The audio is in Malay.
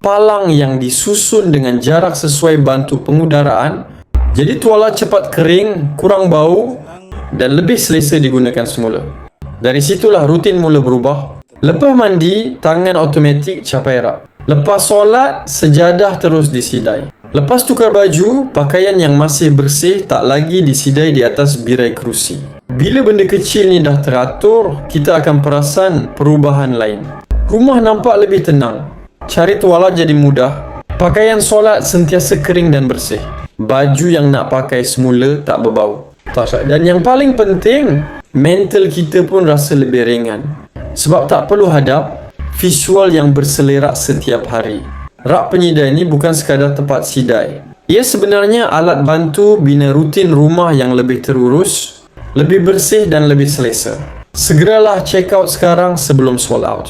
palang yang disusun dengan jarak sesuai bantu pengudaraan, jadi tuala cepat kering, kurang bau dan lebih selesa digunakan semula. Dari situlah rutin mula berubah. Lepas mandi, tangan automatik capai rak. Lepas solat, sejadah terus disidai. Lepas tukar baju, pakaian yang masih bersih tak lagi disidai di atas birai kerusi. Bila benda kecil ni dah teratur, kita akan perasan perubahan lain. Rumah nampak lebih tenang. Cari tuala jadi mudah. Pakaian solat sentiasa kering dan bersih. Baju yang nak pakai semula tak berbau. Dan yang paling penting, mental kita pun rasa lebih ringan. Sebab tak perlu hadap visual yang berselerak setiap hari. Rak penyidai ni bukan sekadar tempat sidai. Ia sebenarnya alat bantu bina rutin rumah yang lebih terurus, lebih bersih dan lebih selesa. Segeralah check out sekarang sebelum sold out.